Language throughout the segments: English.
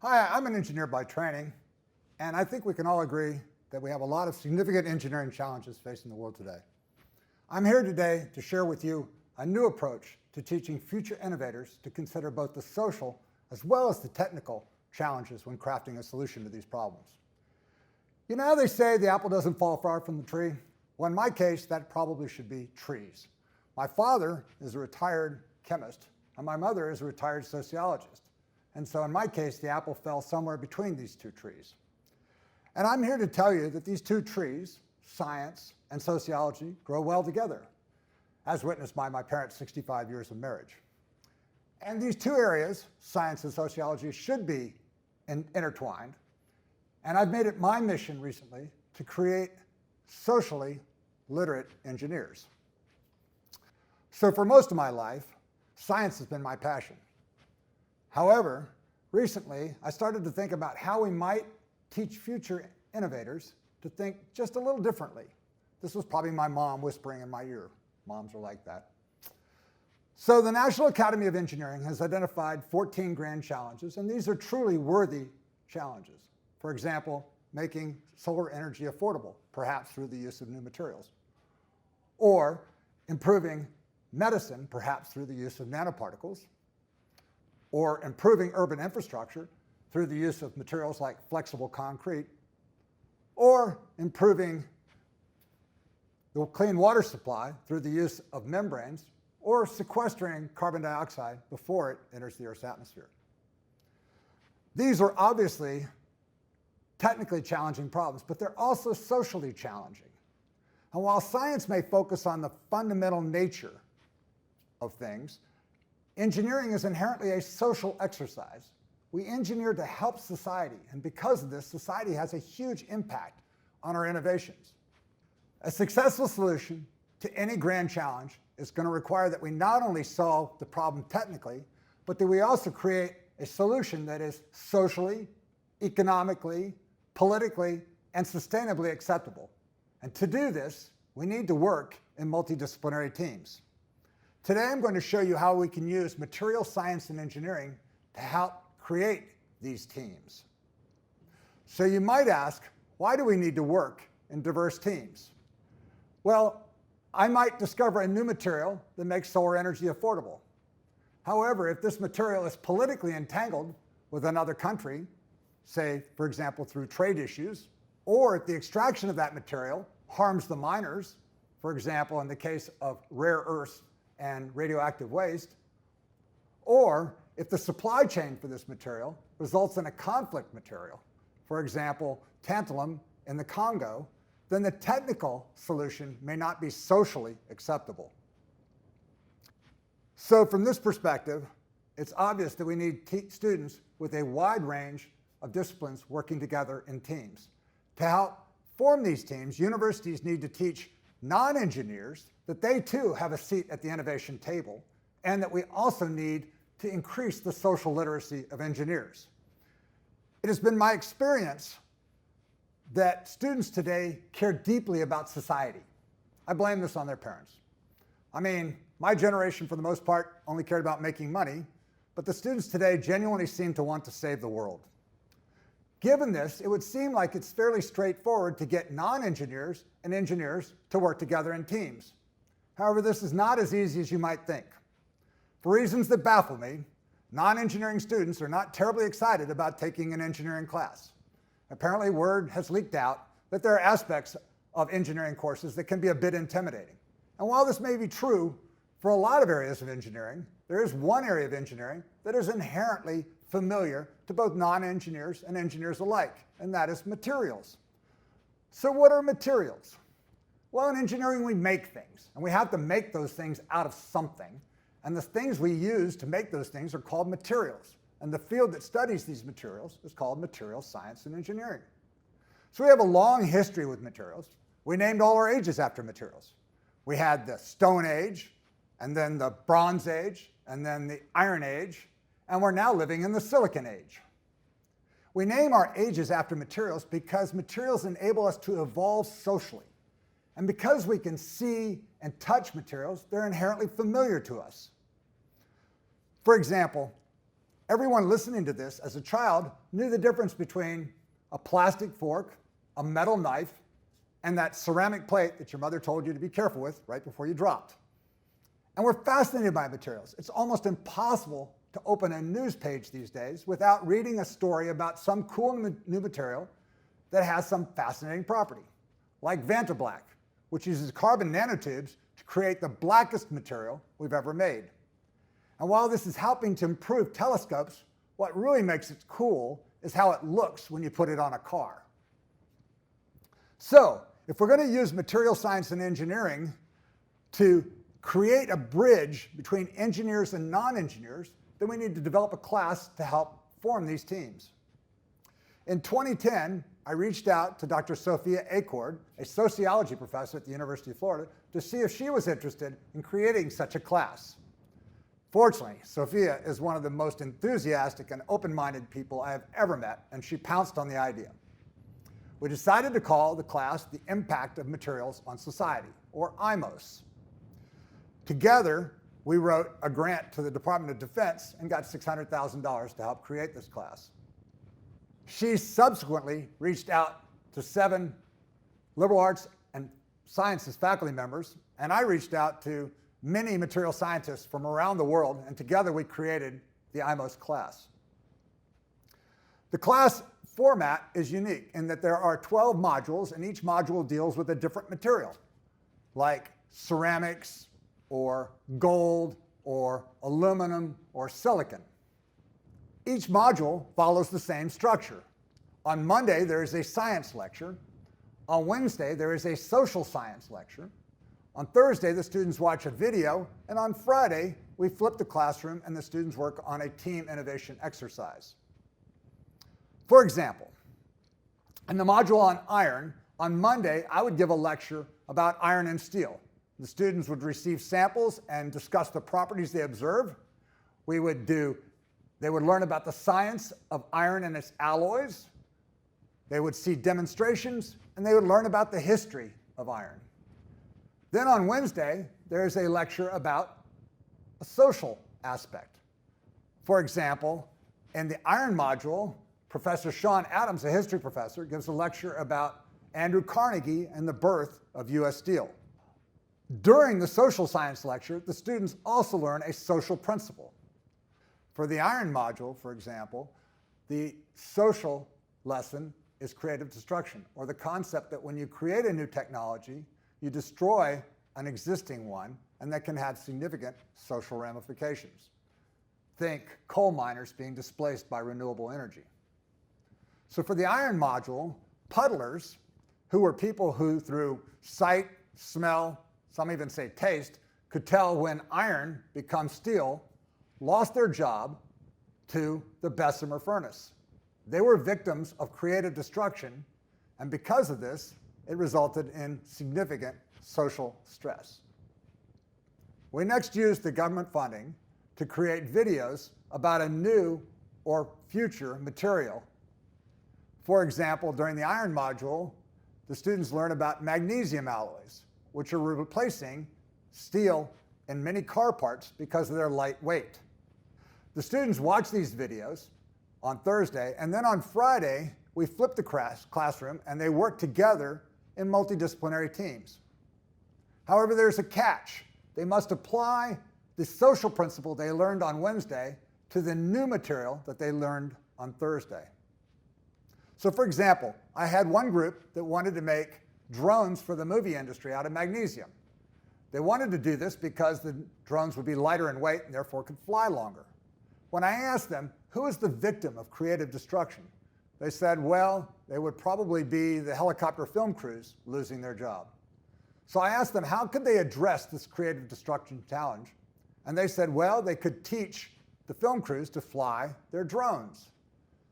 Hi, I'm an engineer by training, and I think we can all agree that we have a lot of significant engineering challenges facing the world today. I'm here today to share with you a new approach to teaching future innovators to consider both the social as well as the technical challenges when crafting a solution to these problems. You know how they say the apple doesn't fall far from the tree? Well, in my case, that probably should be trees. My father is a retired chemist, and my mother is a retired sociologist. And so in my case, the apple fell somewhere between these two trees. And I'm here to tell you that these two trees, science and sociology, grow well together, as witnessed by my parents' 65 years of marriage. And these two areas, science and sociology, should be intertwined. And I've made it my mission recently to create socially literate engineers. So for most of my life, science has been my passion. However, recently, I started to think about how we might teach future innovators to think just a little differently. This was probably my mom whispering in my ear. Moms are like that. So the National Academy of Engineering has identified 14 grand challenges, and these are truly worthy challenges. For example, making solar energy affordable, perhaps through the use of new materials. Or improving medicine, perhaps through the use of nanoparticles. Or improving urban infrastructure through the use of materials like flexible concrete, or improving the clean water supply through the use of membranes, or sequestering carbon dioxide before it enters the Earth's atmosphere. These are obviously technically challenging problems, but they're also socially challenging. And while science may focus on the fundamental nature of things, engineering is inherently a social exercise. We engineer to help society, and because of this, society has a huge impact on our innovations. A successful solution to any grand challenge is going to require that we not only solve the problem technically, but that we also create a solution that is socially, economically, politically, and sustainably acceptable. And to do this, we need to work in multidisciplinary teams. Today, I'm going to show you how we can use material science and engineering to help create these teams. So you might ask, why do we need to work in diverse teams? Well, I might discover a new material that makes solar energy affordable. However, if this material is politically entangled with another country, say, for example, through trade issues, or if the extraction of that material harms the miners, for example, in the case of rare earths and radioactive waste, or if the supply chain for this material results in a conflict material, for example, tantalum in the Congo, then the technical solution may not be socially acceptable. So from this perspective, it's obvious that we need students with a wide range of disciplines working together in teams. To help form these teams, universities need to teach non-engineers that they too have a seat at the innovation table, and that we also need to increase the social literacy of engineers. It has been my experience that students today care deeply about society. I blame this on their parents. I mean, my generation, for the most part, only cared about making money, but the students today genuinely seem to want to save the world. Given this, it would seem like it's fairly straightforward to get non-engineers and engineers to work together in teams. However, this is not as easy as you might think. For reasons that baffle me, non-engineering students are not terribly excited about taking an engineering class. Apparently, word has leaked out that there are aspects of engineering courses that can be a bit intimidating. And while this may be true for a lot of areas of engineering, there is one area of engineering that is inherently familiar to both non-engineers and engineers alike, and that is materials. So what are materials? Well, in engineering, we make things, and we have to make those things out of something. And the things we use to make those things are called materials. And the field that studies these materials is called material science and engineering. So we have a long history with materials. We named all our ages after materials. We had the Stone Age, and then the Bronze Age, and then the Iron Age, and we're now living in the Silicon Age. We name our ages after materials because materials enable us to evolve socially. And because we can see and touch materials, they're inherently familiar to us. For example, Everyone listening to this as a child knew the difference between a plastic fork, a metal knife, and that ceramic plate that your mother told you to be careful with right before you dropped. And we're fascinated by materials. It's almost impossible to open a news page these days without reading a story about some cool new material that has some fascinating property, like Vantablack, which uses carbon nanotubes to create the blackest material we've ever made. And while this is helping to improve telescopes, what really makes it cool is how it looks when you put it on a car. So, if we're going to use material science and engineering to create a bridge between engineers and non-engineers, then we need to develop a class to help form these teams. In 2010, I reached out to Dr. Sophia Acord, a sociology professor at the University of Florida, to see if she was interested in creating such a class. Fortunately, Sophia is one of the most enthusiastic and open-minded people I have ever met, and she pounced on the idea. We decided to call the class The Impact of Materials on Society, or Imos. Together, we wrote a grant to the Department of Defense and got $600,000 to help create this class. She subsequently reached out to 7 liberal arts and sciences faculty members, and I reached out to many material scientists from around the world, and together we created the Imos Class. The class format is unique in that there are 12 modules, and each module deals with a different material, like ceramics, or gold, or aluminum, or silicon. Each module follows the same structure. On Monday, there is a science lecture. On Wednesday, there is a social science lecture. On Thursday, the students watch a video, and on Friday, we flip the classroom and the students work on a team innovation exercise. For example, in the module on iron, on Monday, I would give a lecture about iron and steel. The students would receive samples and discuss the properties they observe. They would learn about the science of iron and its alloys. They would see demonstrations, and they would learn about the history of iron. Then on Wednesday, there's a lecture about a social aspect. For example, in the iron module, Professor Sean Adams, a history professor, gives a lecture about Andrew Carnegie and the birth of U.S. Steel. During the social science lecture, the students also learn a social principle. For the iron module, for example, the social lesson is creative destruction, or the concept that when you create a new technology, you destroy an existing one, and that can have significant social ramifications. Think coal miners being displaced by renewable energy. So for the iron module, puddlers, who were people who through sight, smell, some even say taste, could tell when iron becomes steel, lost their job to the Bessemer furnace. They were victims of creative destruction, and because of this, it resulted in significant social stress. We next used the government funding to create videos about a new or future material. For example, during the iron module, the students learn about magnesium alloys, which are replacing steel in many car parts because of their light weight. The students watch these videos on Thursday, and then on Friday, we flip the classroom and they work together in multidisciplinary teams. However, there's a catch. They must apply the social principle they learned on Wednesday to the new material that they learned on Thursday. So for example, I had one group that wanted to make drones for the movie industry out of magnesium. They wanted to do this because the drones would be lighter in weight and therefore could fly longer. When I asked them, who is the victim of creative destruction? They said, well, they would probably be the helicopter film crews losing their job. So I asked them, how could they address this creative destruction challenge? And they said, well, they could teach the film crews to fly their drones.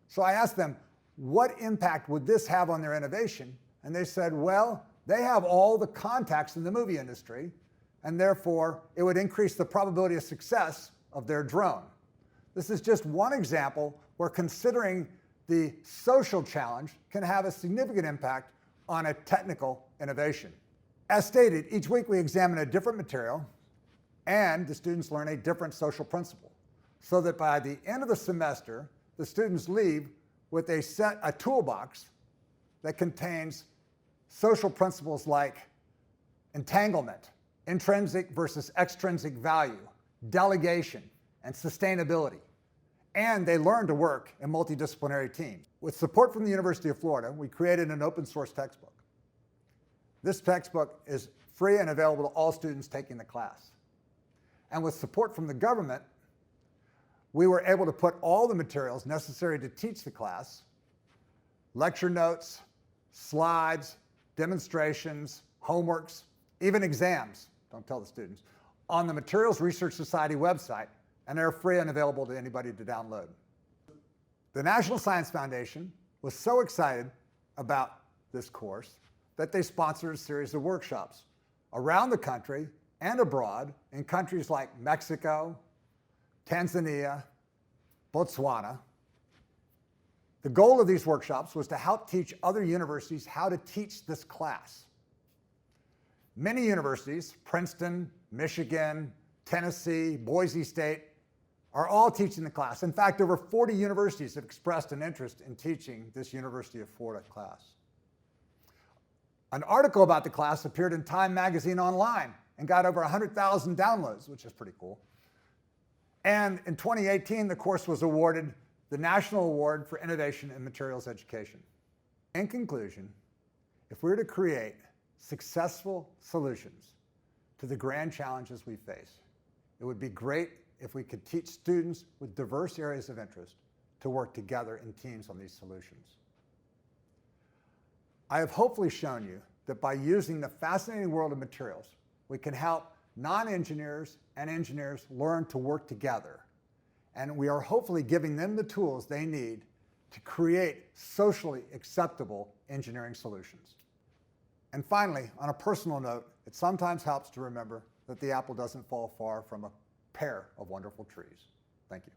So I asked them, what impact would this have on their innovation? And they said, well, they have all the contacts in the movie industry, and therefore it would increase the probability of success of their drone. This is just one example where considering the social challenge can have a significant impact on a technical innovation. As stated, each week we examine a different material and the students learn a different social principle. so that by the end of the semester, the students leave with a toolbox that contains social principles like entanglement, intrinsic versus extrinsic value, delegation, and sustainability. And they learn to work in multidisciplinary teams. With support from the University of Florida, we created an open source textbook. This textbook is free and available to all students taking the class. And with support from the government, we were able to put all the materials necessary to teach the class, lecture notes, slides, demonstrations, homeworks, even exams, don't tell the students, on the Materials Research Society website, and they're free and available to anybody to download. The National Science Foundation was so excited about this course that they sponsored a series of workshops around the country and abroad in countries like Mexico, Tanzania, Botswana. The goal of these workshops was to help teach other universities how to teach this class. Many universities, Princeton, Michigan, Tennessee, Boise State, are all teaching the class. In fact, over 40 universities have expressed an interest in teaching this University of Florida class. An article about the class appeared in Time magazine online and got over 100,000 downloads, which is pretty cool. And in 2018, the course was awarded the National Award for Innovation in Materials Education. In conclusion, if we were to create successful solutions to the grand challenges we face, it would be great if we could teach students with diverse areas of interest to work together in teams on these solutions. I have hopefully shown you that by using the fascinating world of materials, we can help non-engineers and engineers learn to work together. And we are hopefully giving them the tools they need to create socially acceptable engineering solutions. And finally, on a personal note, it sometimes helps to remember that the apple doesn't fall far from a pair of wonderful trees. Thank you.